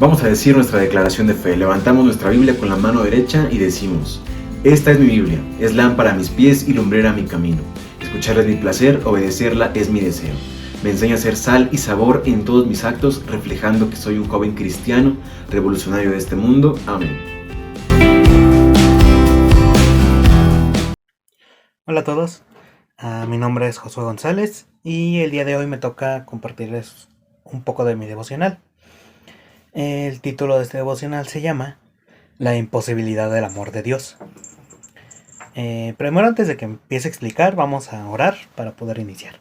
Vamos a decir nuestra declaración de fe. Levantamos nuestra Biblia con la mano derecha y decimos: esta es mi Biblia, es lámpara a mis pies y lumbrera a mi camino. Escucharla es mi placer, obedecerla es mi deseo. Me enseña a ser sal y sabor en todos mis actos, reflejando que soy un joven cristiano, revolucionario de este mundo. Amén. Hola a todos, mi nombre es Josué González y el día de hoy me toca compartirles un poco de mi devocional. El título de este devocional se llama La imposibilidad del amor de Dios. Primero, antes de que empiece a explicar, vamos a orar para poder iniciar.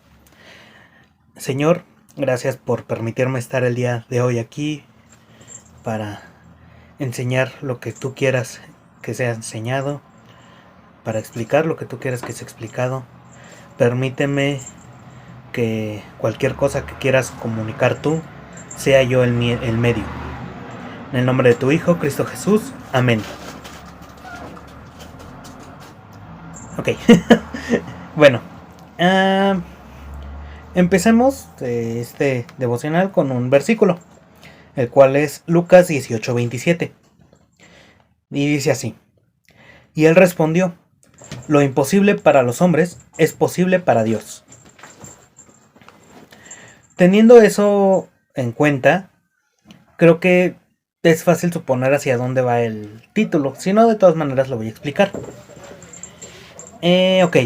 Señor, gracias por permitirme estar el día de hoy aquí para enseñar lo que tú quieras que sea enseñado, para explicar lo que tú quieras que sea explicado. Permíteme que cualquier cosa que quieras comunicar tú, sea yo el medio. En el nombre de tu Hijo, Cristo Jesús. Amén. Ok. Bueno. Empecemos este devocional con un versículo, el cual es Lucas 18:27. Y dice así: y él respondió: lo imposible para los hombres es posible para Dios. Teniendo eso en cuenta, creo que es fácil suponer hacia dónde va el título. Si no, de todas maneras lo voy a explicar. Ok.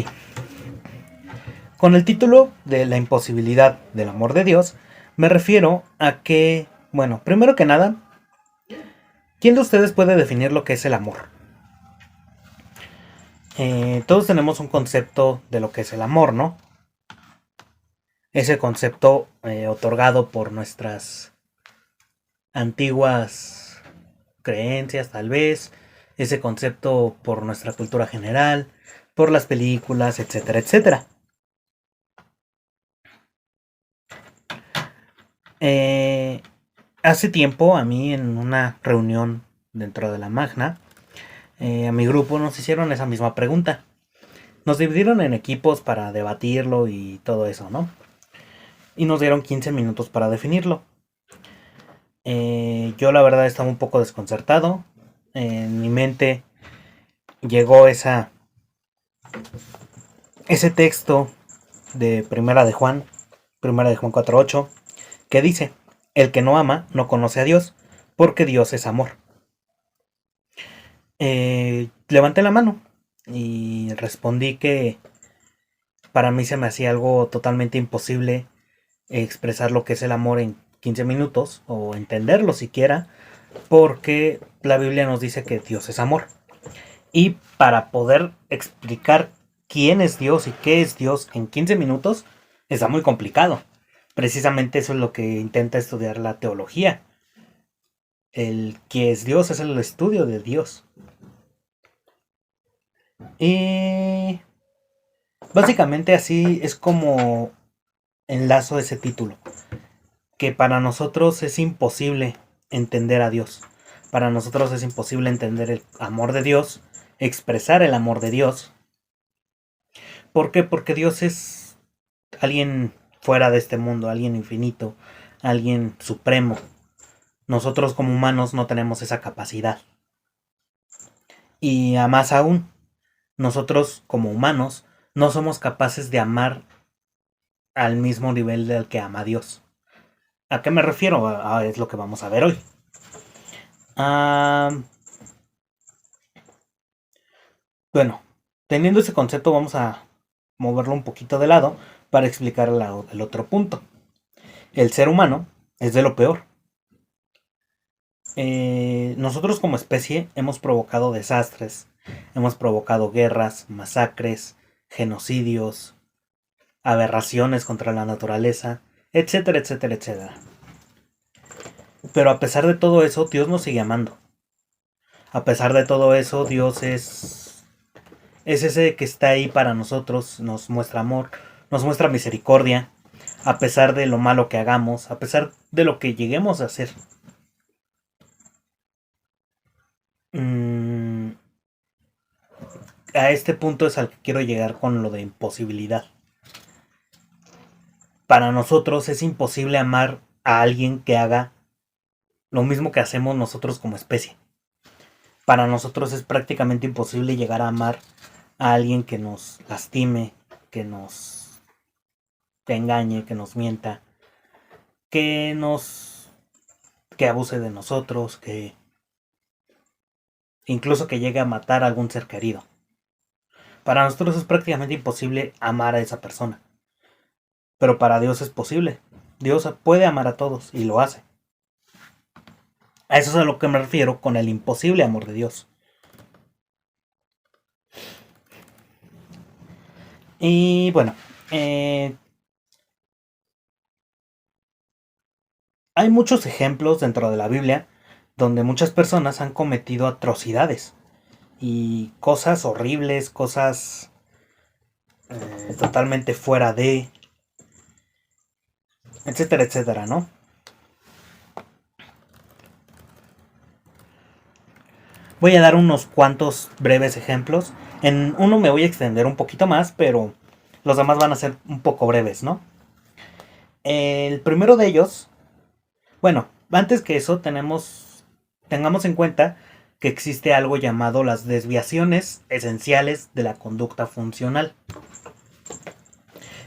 Con el título de la imposibilidad del amor de Dios, me refiero a que, bueno, primero que nada, ¿quién de ustedes puede definir lo que es el amor? Todos tenemos un concepto de lo que es el amor, ¿no? Ese concepto otorgado por nuestras antiguas creencias, tal vez, ese concepto por nuestra cultura general, por las películas, etcétera, etcétera. Hace tiempo, a mí en una reunión dentro de la Magna, a mi grupo nos hicieron esa misma pregunta. Nos dividieron en equipos para debatirlo y todo eso, ¿no? Y nos dieron 15 minutos para definirlo. Yo la verdad estaba un poco desconcertado. En mi mente llegó ese texto de Primera de Juan 4:8, que dice: el que no ama no conoce a Dios, porque Dios es amor. Levanté la mano y respondí que para mí se me hacía algo totalmente imposible expresar lo que es el amor en 15 minutos, o entenderlo siquiera, porque la Biblia nos dice que Dios es amor. Y para poder explicar quién es Dios y qué es Dios en 15 minutos, está muy complicado. Precisamente eso es lo que intenta estudiar la teología. El que es Dios es el estudio de Dios. Y básicamente así es como enlazo ese título. Que para nosotros es imposible entender a Dios. Para nosotros es imposible entender el amor de Dios, expresar el amor de Dios. ¿Por qué? Porque Dios es alguien fuera de este mundo, alguien infinito, alguien supremo. Nosotros como humanos no tenemos esa capacidad. Y a más aún, nosotros como humanos no somos capaces de amar al mismo nivel del que ama Dios. ¿A qué me refiero? Es lo que vamos a ver hoy. Bueno, teniendo ese concepto, vamos a moverlo un poquito de lado para explicar el otro punto. El ser humano es de lo peor. Nosotros como especie hemos provocado desastres, hemos provocado guerras, masacres, genocidios, aberraciones contra la naturaleza, etcétera, etcétera, etcétera. Pero a pesar de todo eso, Dios nos sigue amando. A pesar de todo eso, Dios es ese que está ahí para nosotros, nos muestra amor, nos muestra misericordia, a pesar de lo malo que hagamos, a pesar de lo que lleguemos a hacer. A este punto es al que quiero llegar con lo de imposibilidad. Para nosotros es imposible amar a alguien que haga lo mismo que hacemos nosotros como especie. Para nosotros es prácticamente imposible llegar a amar a alguien que nos lastime, que engañe, que nos mienta, que abuse de nosotros, que incluso que llegue a matar a algún ser querido. Para nosotros es prácticamente imposible amar a esa persona. Pero para Dios es posible. Dios puede amar a todos y lo hace. A eso es a lo que me refiero con el imposible amor de Dios. Y bueno, hay muchos ejemplos dentro de la Biblia donde muchas personas han cometido atrocidades y cosas horribles, cosas totalmente fuera de, etcétera, etcétera, ¿no? Voy a dar unos cuantos breves ejemplos. En uno me voy a extender un poquito más, pero los demás van a ser un poco breves, ¿no? El primero de ellos, bueno, antes que eso tengamos en cuenta que existe algo llamado las desviaciones esenciales de la conducta funcional.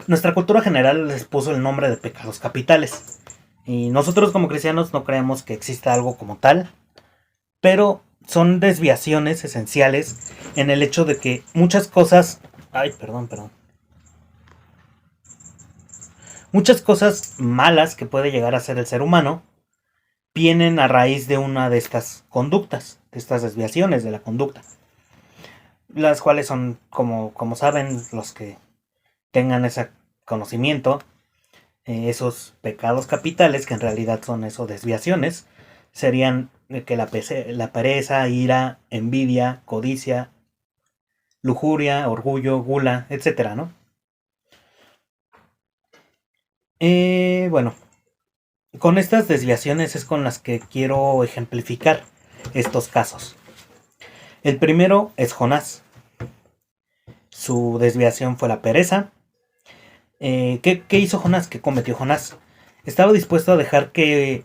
Nuestra cultura general les puso el nombre de pecados capitales. Y nosotros como cristianos no creemos que exista algo como tal, pero son desviaciones esenciales en el hecho de que muchas cosas... Muchas cosas malas que puede llegar a hacer el ser humano vienen a raíz de una de estas conductas, de estas desviaciones de la conducta. Las cuales son, como saben los que tengan ese conocimiento, esos pecados capitales, que en realidad son eso, desviaciones, serían que la pereza, ira, envidia, codicia, lujuria, orgullo, gula, etcétera, ¿no? Bueno, con estas desviaciones es con las que quiero ejemplificar estos casos. El primero es Jonás. Su desviación fue la pereza. ¿Qué hizo Jonás? ¿Qué cometió Jonás? Estaba dispuesto a dejar que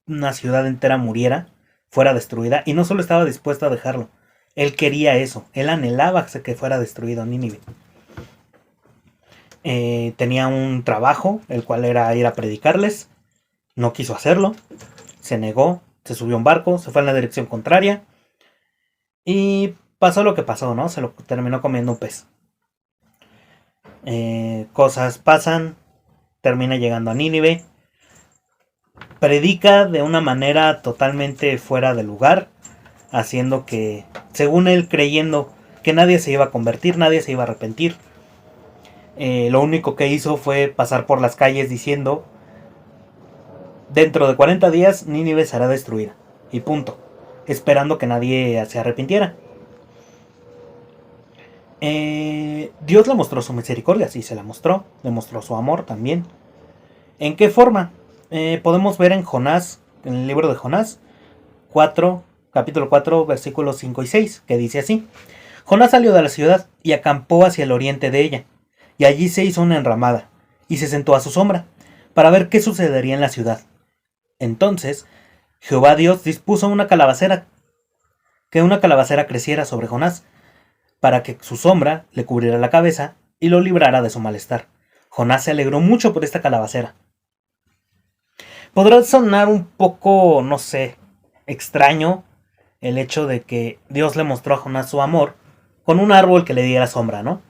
una ciudad entera muriera, fuera destruida, y no solo estaba dispuesto a dejarlo, él quería eso, él anhelaba que fuera destruido Nínive. Tenía un trabajo, el cual era ir a predicarles, no quiso hacerlo, se negó, se subió a un barco, se fue en la dirección contraria, y pasó lo que pasó, ¿no? Se lo terminó comiendo un pez. Cosas pasan, termina llegando a Nínive, predica de una manera totalmente fuera de lugar, haciendo que, según él, creyendo que nadie se iba a convertir, nadie se iba a arrepentir. Lo único que hizo fue pasar por las calles diciendo: dentro de 40 días Nínive será destruida, y punto, esperando que nadie se arrepintiera. Dios le mostró su misericordia, sí se la mostró, le mostró su amor también. ¿En qué forma? Podemos ver en Jonás, en el libro de Jonás 4, capítulo 4, versículos 5 y 6, que dice así: Jonás salió de la ciudad y acampó hacia el oriente de ella, y allí se hizo una enramada, y se sentó a su sombra, para ver qué sucedería en la ciudad. Entonces Jehová Dios dispuso que una calabacera creciera sobre Jonás, para que su sombra le cubriera la cabeza y lo librara de su malestar. Jonás se alegró mucho por esta calabacera. Podrá sonar un poco, no sé, extraño el hecho de que Dios le mostró a Jonás su amor con un árbol que le diera sombra, ¿no?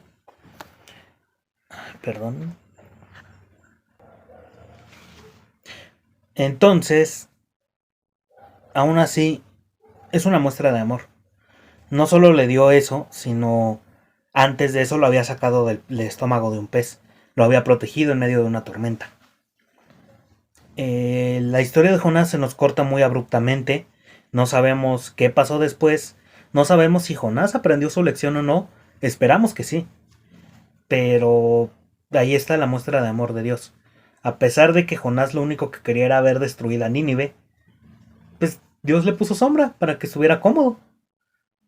Perdón. Entonces, aún así, es una muestra de amor. No solo le dio eso, sino antes de eso lo había sacado del estómago de un pez. Lo había protegido en medio de una tormenta. La historia de Jonás se nos corta muy abruptamente. No sabemos qué pasó después. No sabemos si Jonás aprendió su lección o no. Esperamos que sí. Pero ahí está la muestra de amor de Dios. A pesar de que Jonás lo único que quería era ver destruida a Nínive, pues Dios le puso sombra para que estuviera cómodo,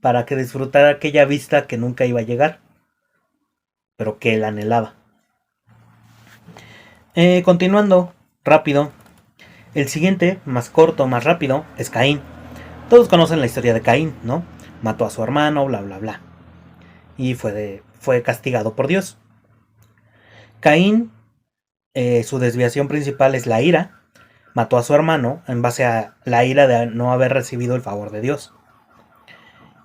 para que disfrutara aquella vista que nunca iba a llegar, pero que él anhelaba. Continuando rápido, El siguiente, más corto, más rápido, es Caín. Todos conocen la historia de Caín, ¿no? Mató a su hermano, bla, bla, bla. Y fue castigado por Dios. Caín, su desviación principal es la ira. Mató a su hermano en base a la ira de no haber recibido el favor de Dios.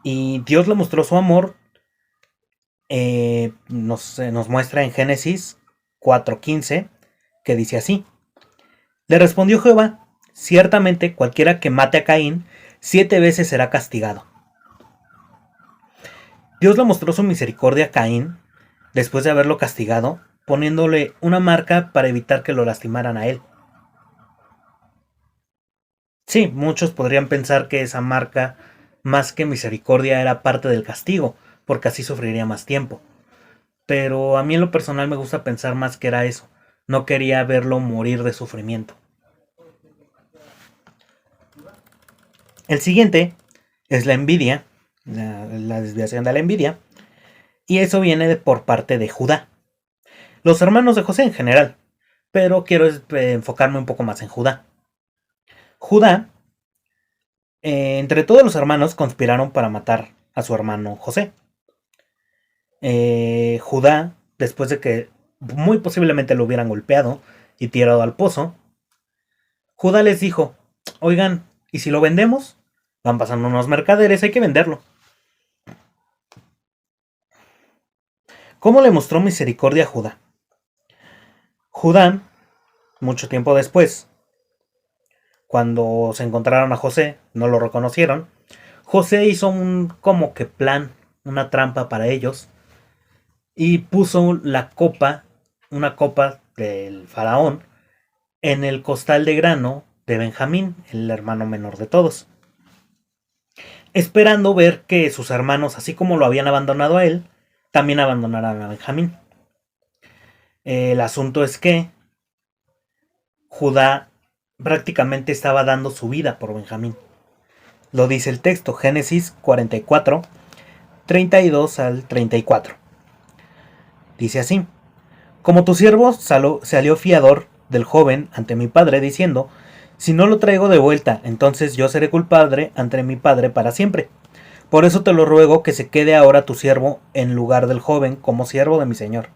Y Dios le mostró su amor. Nos muestra en Génesis 4:15, que dice así: le respondió Jehová: ciertamente cualquiera que mate a Caín 7 veces será castigado. Dios le mostró su misericordia a Caín después de haberlo castigado, poniéndole una marca para evitar que lo lastimaran a él. Sí, muchos podrían pensar que esa marca, más que misericordia, era parte del castigo, porque así sufriría más tiempo. Pero a mí en lo personal me gusta pensar más que era eso. No quería verlo morir de sufrimiento. El siguiente es la envidia, la desviación de la envidia, y eso viene por parte de Judá. Los hermanos de José en general, pero quiero enfocarme un poco más en Judá. Judá, entre todos los hermanos, conspiraron para matar a su hermano José. Judá, después de que muy posiblemente lo hubieran golpeado y tirado al pozo, Judá les dijo: oigan, ¿y si lo vendemos? Van pasando unos mercaderes, hay que venderlo. ¿Cómo le mostró misericordia a Judá? Judá, mucho tiempo después, cuando se encontraron a José, no lo reconocieron. José hizo un como que plan, una trampa para ellos, y puso la copa, una copa del faraón, en el costal de grano de Benjamín, el hermano menor de todos, esperando ver que sus hermanos, así como lo habían abandonado a él, también abandonaran a Benjamín. El asunto es que Judá prácticamente estaba dando su vida por Benjamín. Lo dice el texto, Génesis 44, 32 al 34. Dice así: como tu siervo salió fiador del joven ante mi padre, diciendo: si no lo traigo de vuelta, entonces yo seré culpable ante mi padre para siempre. Por eso te lo ruego que se quede ahora tu siervo en lugar del joven como siervo de mi señor,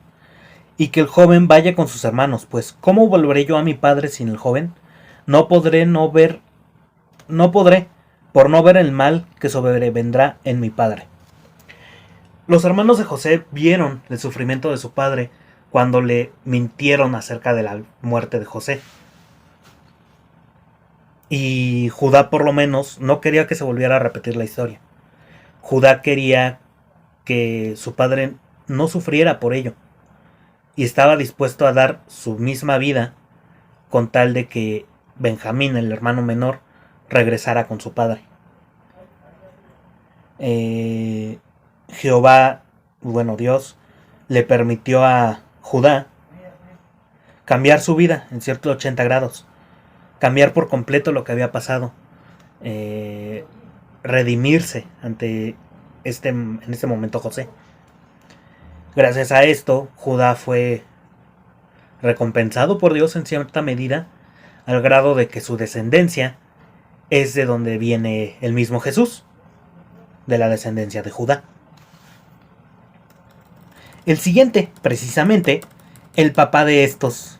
y que el joven vaya con sus hermanos, pues ¿cómo volveré yo a mi padre sin el joven? No podré por no ver el mal que sobrevendrá en mi padre. Los hermanos de José vieron el sufrimiento de su padre cuando le mintieron acerca de la muerte de José. Y Judá, por lo menos, no quería que se volviera a repetir la historia. Judá quería que su padre no sufriera por ello, y estaba dispuesto a dar su misma vida con tal de que Benjamín, el hermano menor, regresara con su padre. Jehová, Dios, le permitió a Judá cambiar su vida en 180 grados, cambiar por completo lo que había pasado, redimirse ante en este momento José. Gracias a esto, Judá fue recompensado por Dios en cierta medida, al grado de que su descendencia es de donde viene el mismo Jesús, de la descendencia de Judá. El siguiente, precisamente, el papá de estos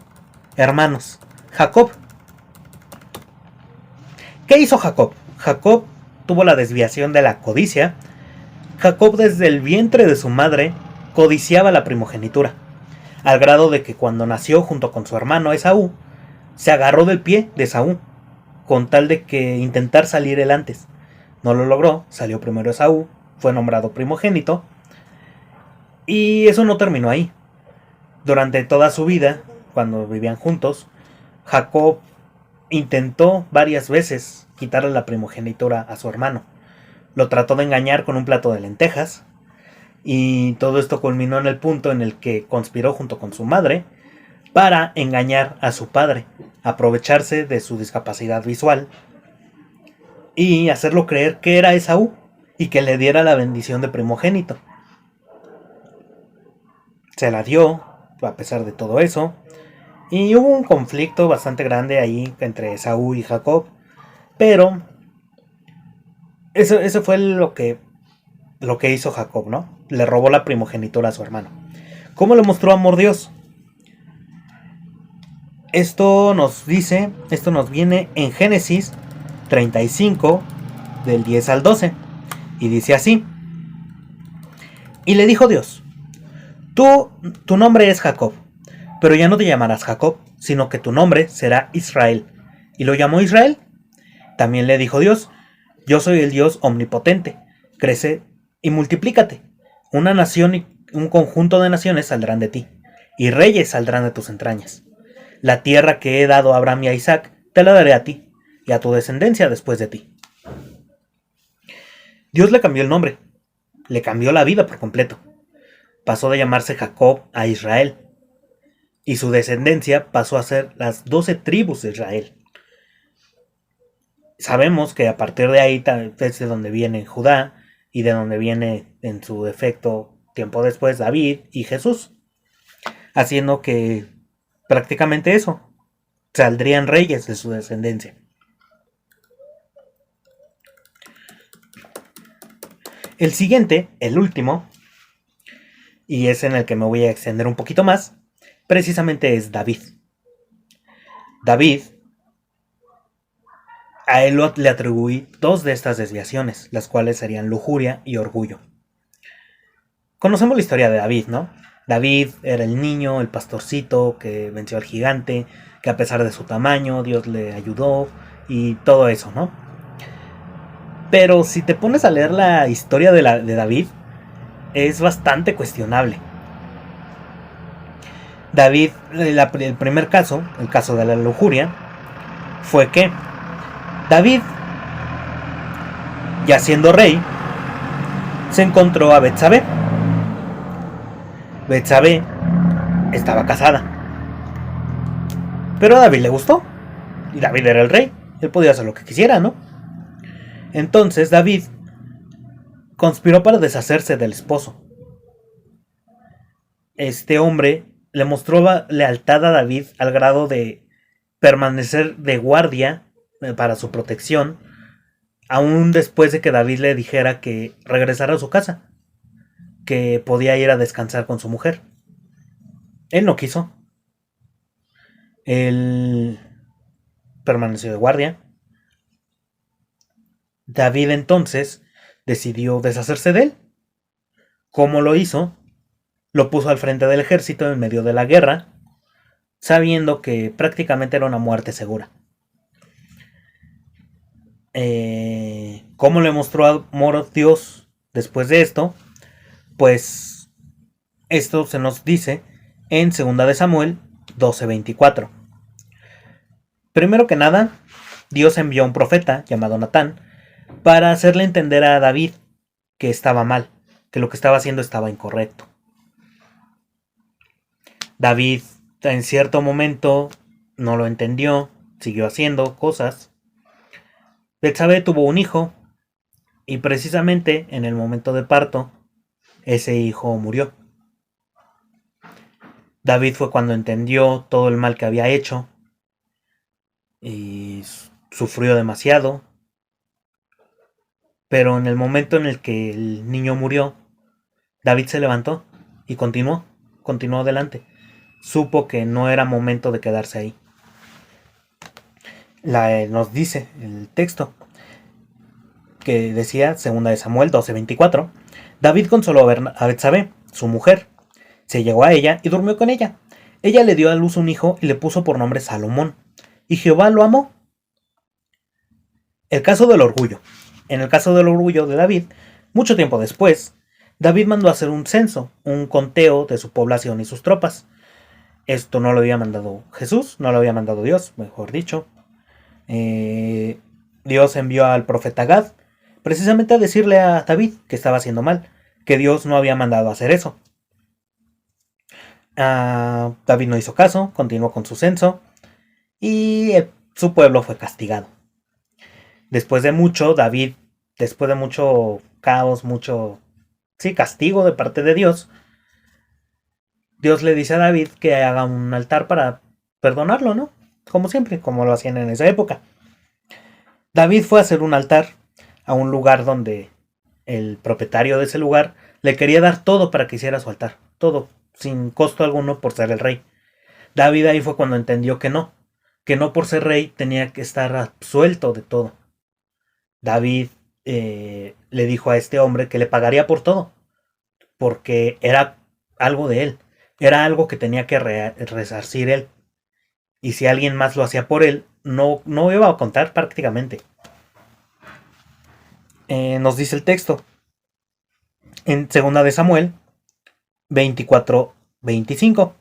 hermanos, Jacob. ¿Qué hizo Jacob? Jacob tuvo la desviación de la codicia. Jacob, desde el vientre de su madre, codiciaba la primogenitura, al grado de que cuando nació junto con su hermano Esaú, se agarró del pie de Esaú, con tal de que intentar salir él antes. No lo logró, salió primero Esaú, fue nombrado primogénito, y eso no terminó ahí. Durante toda su vida, cuando vivían juntos, Jacob intentó varias veces quitarle la primogenitura a su hermano. Lo trató de engañar con un plato de lentejas, y todo esto culminó en el punto en el que conspiró junto con su madre para engañar a su padre, aprovecharse de su discapacidad visual y hacerlo creer que era Esaú y que le diera la bendición de primogénito. Se la dio, a pesar de todo eso, Y hubo un conflicto bastante grande ahí entre Esaú y Jacob. Pero eso fue lo que hizo Jacob, ¿no? Le robó la primogenitura a su hermano. ¿Cómo le mostró amor Dios? Esto nos viene en Génesis 35, del 10 al 12. Y dice así: y le dijo Dios: tu nombre es Jacob, pero ya no te llamarás Jacob, sino que tu nombre será Israel. Y lo llamó Israel. También le dijo Dios: yo soy el Dios omnipotente, crece y multiplícate. Una nación y un conjunto de naciones saldrán de ti, y reyes saldrán de tus entrañas. La tierra que he dado a Abraham y a Isaac, te la daré a ti, y a tu descendencia después de ti. Dios le cambió el nombre, le cambió la vida por completo. Pasó de llamarse Jacob a Israel, y su descendencia pasó a ser las 12 tribus de Israel. Sabemos que a partir de ahí es de donde viene Judá, y de donde viene en su defecto tiempo después David y Jesús, haciendo que prácticamente eso, saldrían reyes de su descendencia. El siguiente, el último, y es en el que me voy a extender un poquito más, precisamente es David. David, a él le atribuí 2 de estas desviaciones, las cuales serían lujuria y orgullo. Conocemos la historia de David, ¿no? David era el niño, el pastorcito que venció al gigante, que a pesar de su tamaño, Dios le ayudó y todo eso, ¿no? Pero si te pones a leer la historia de David, es bastante cuestionable. David, el primer caso, el caso de la lujuria, fue que David, ya siendo rey, se encontró a Betsabé. Betsabé estaba casada, pero a David le gustó, y David era el rey, él podía hacer lo que quisiera, ¿no? Entonces David conspiró para deshacerse del esposo. Este hombre le mostró lealtad a David al grado de permanecer de guardia para su protección, aún después de que David le dijera que regresara a su casa, que podía ir a descansar con su mujer. Él no quiso. Él permaneció de guardia. David entonces decidió deshacerse de él. ¿Cómo lo hizo? Lo puso al frente del ejército en medio de la guerra, sabiendo que prácticamente era una muerte segura. ¿Cómo le mostró amor a Dios después de esto? Pues esto se nos dice en 2 de Samuel 12:24. Primero que nada, Dios envió a un profeta llamado Natán para hacerle entender a David que estaba mal, que lo que estaba haciendo estaba incorrecto. David en cierto momento no lo entendió, siguió haciendo cosas. Betsabé tuvo un hijo y precisamente en el momento de parto, ese hijo murió. David fue cuando entendió todo el mal que había hecho y sufrió demasiado. Pero en el momento en el que el niño murió, David se levantó y continuó adelante. Supo que no era momento de quedarse ahí. Nos dice el texto que decía, 2 de Samuel 12:24, David consoló a Betsabé, su mujer. Se llegó a ella y durmió con ella. Ella le dio a luz un hijo y le puso por nombre Salomón. Y Jehová lo amó. El caso del orgullo. En el caso del orgullo de David, mucho tiempo después, David mandó a hacer un censo, un conteo de su población y sus tropas. Esto no lo había mandado Jesús, no lo había mandado Dios, mejor dicho. Dios envió al profeta Gad precisamente a decirle a David que estaba haciendo mal, que Dios no había mandado a hacer eso. David no hizo caso, continuó con su censo y su pueblo fue castigado. Después de mucho caos, mucho castigo de parte de Dios, Dios le dice a David que haga un altar para perdonarlo, ¿no? Como siempre, como lo hacían en esa época. David fue a hacer un altar a un lugar donde el propietario de ese lugar le quería dar todo para que hiciera su altar, todo, sin costo alguno por ser el rey. David ahí fue cuando entendió que no por ser rey tenía que estar absuelto de todo. David le dijo a este hombre que le pagaría por todo, porque era algo de él, era algo que tenía que resarcir él. Y si alguien más lo hacía por él, no iba a contar prácticamente. Nos dice el texto, en 2 de Samuel 24:25.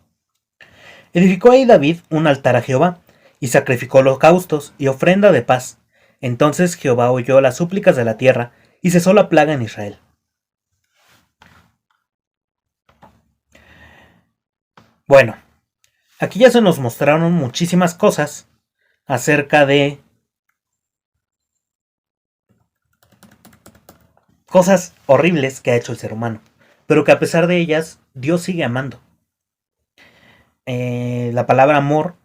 Edificó ahí David un altar a Jehová, y sacrificó holocaustos y ofrenda de paz. Entonces Jehová oyó las súplicas de la tierra, y cesó la plaga en Israel. Bueno, aquí ya se nos mostraron muchísimas cosas acerca de cosas horribles que ha hecho el ser humano, pero que a pesar de ellas, Dios sigue amando. La palabra amor,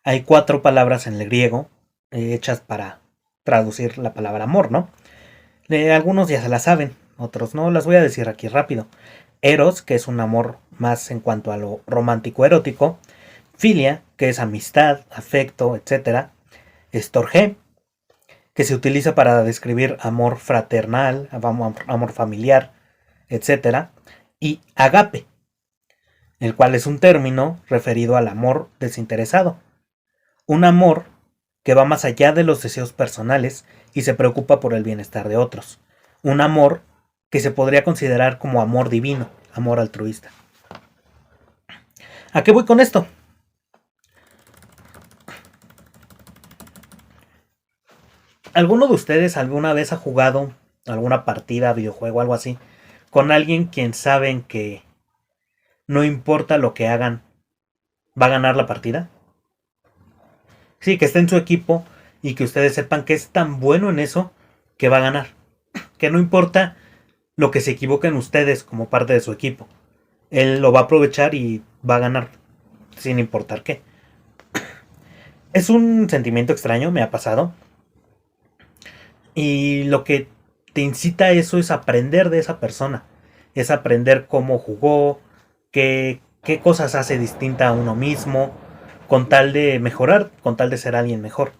hay 4 palabras en el griego hechas para traducir la palabra amor, ¿no? Algunos ya se la saben, otros no, las voy a decir aquí rápido. Eros, que es un amor más en cuanto a lo romántico erótico. Filia, que es amistad, afecto, etc. Storge, que se utiliza para describir amor fraternal, amor familiar, etc. Y agape, el cual es un término referido al amor desinteresado. Un amor que va más allá de los deseos personales y se preocupa por el bienestar de otros. Un amor que se podría considerar como amor divino, amor altruista. ¿A qué voy con esto? ¿Alguno de ustedes alguna vez ha jugado alguna partida, videojuego, algo así, con alguien quien saben que no importa lo que hagan, va a ganar la partida? Sí, que esté en su equipo y que ustedes sepan que es tan bueno en eso que va a ganar. Que no importa lo que se equivoquen ustedes como parte de su equipo. Él lo va a aprovechar y va a ganar sin importar qué. Es un sentimiento extraño, me ha pasado. Y lo que te incita a eso es aprender de esa persona. Es aprender cómo jugó, qué cosas hace distinta a uno mismo, con tal de mejorar, con tal de ser alguien mejor.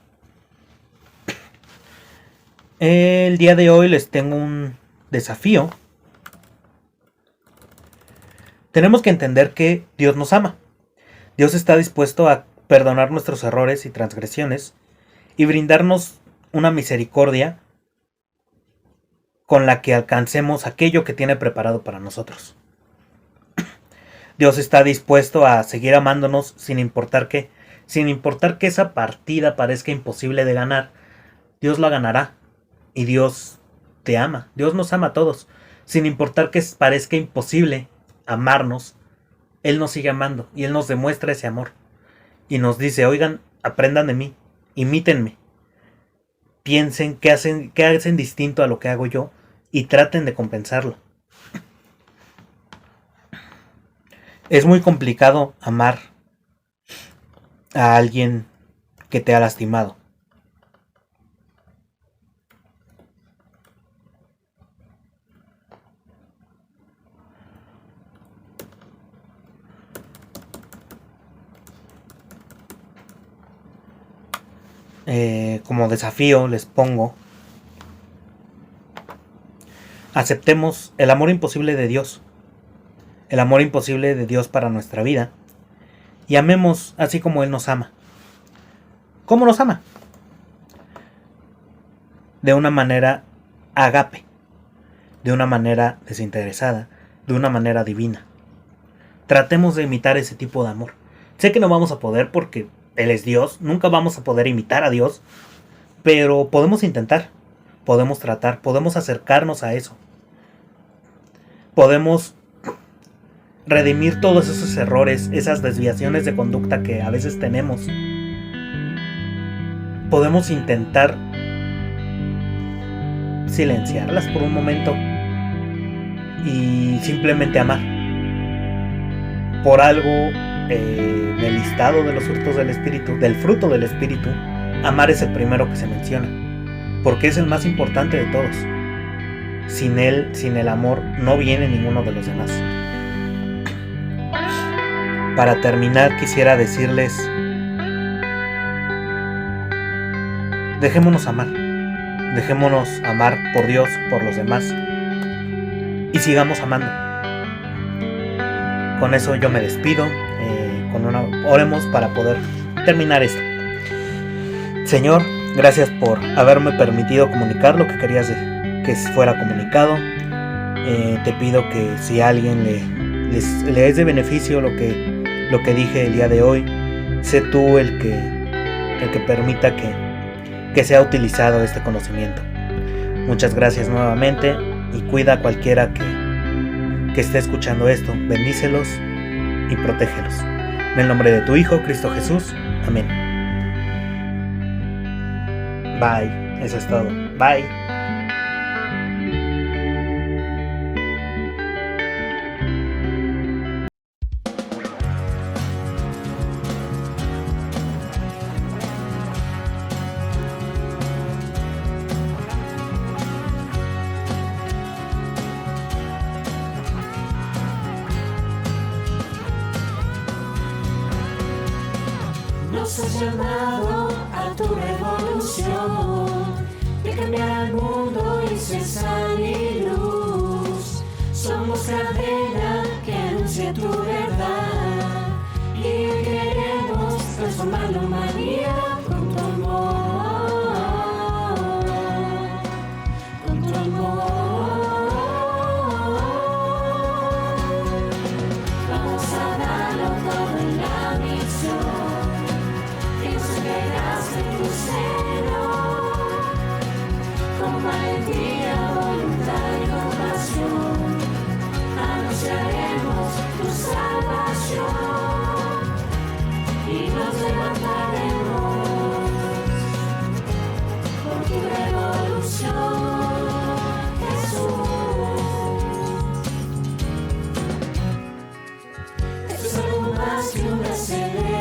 El día de hoy les tengo un desafío. Tenemos que entender que Dios nos ama. Dios está dispuesto a perdonar nuestros errores y transgresiones y brindarnos una misericordia con la que alcancemos aquello que tiene preparado para nosotros. Dios está dispuesto a seguir amándonos sin importar que esa partida parezca imposible de ganar. Dios la ganará y Dios te ama. Dios nos ama a todos. Sin importar que parezca imposible amarnos, Él nos sigue amando y Él nos demuestra ese amor. Y nos dice, oigan, aprendan de mí, imítenme. Piensen qué hacen distinto a lo que hago yo y traten de compensarlo. Es muy complicado amar a alguien que te ha lastimado. Como desafío les pongo, aceptemos el amor imposible de Dios. El amor imposible de Dios para nuestra vida. Y amemos así como Él nos ama. ¿Cómo nos ama? De una manera agape. De una manera desinteresada. De una manera divina. Tratemos de imitar ese tipo de amor. Sé que no vamos a poder porque Él es Dios. Nunca vamos a poder imitar a Dios. Pero podemos intentar. Podemos tratar. Podemos acercarnos a eso. Podemos redimir todos esos errores, esas desviaciones de conducta que a veces tenemos. Podemos intentar silenciarlas por un momento y simplemente amar. Por algo en el listado de los frutos del Espíritu, del fruto del Espíritu, amar es el primero que se menciona, porque es el más importante de todos. Sin él, sin el amor, no viene ninguno de los demás. Para terminar, quisiera decirles: dejémonos amar por Dios, por los demás, y sigamos amando. Con eso yo me despido, oremos para poder terminar esto. Señor, gracias por haberme permitido comunicar lo que querías que fuera comunicado. Te pido que si a alguien le es de beneficio lo que dije el día de hoy, sé tú el que permita que sea utilizado este conocimiento. Muchas gracias nuevamente y cuida a cualquiera que esté escuchando esto. Bendícelos y protégelos. En el nombre de tu Hijo, Cristo Jesús. Amén. Bye. Eso es todo. Bye. Nos has llamado a tu revolución, de cambiar al mundo y ser sal y luz. Somos cadena que anuncia tu verdad y queremos transformar la humanidad con tu amor, con tu amor. Vamos a darlo todo en la misión. Tu seno, con valentía, voluntad y compasión, anunciaremos tu salvación y nos levantaremos por tu revolución, Jesús. Esto es algo más que una celebración.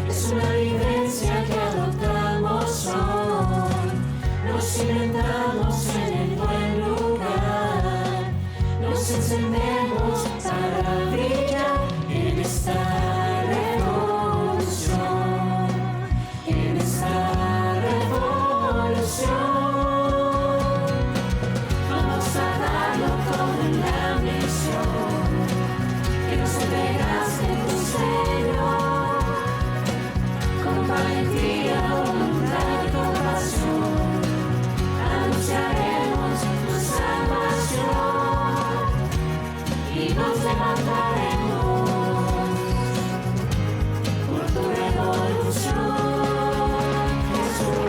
Es una vivencia que adoptamos hoy. Nos inventamos en el buen lugar. Nos encendemos para brillar en esta revolución. En esta revolución. Vamos a darlo todo en la misión. Que nos entregaste tu Señor. Con valentía, voluntad y compasión, anunciaremos tu salvación y nos levantaremos por tu revolución, Jesús.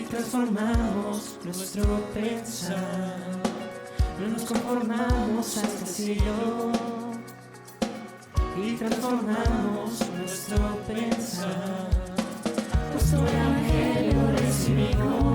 Transformamos nuestro pensar, no nos conformamos a este siglo y transformamos nuestro pensar, pues tu evangelio recibimos.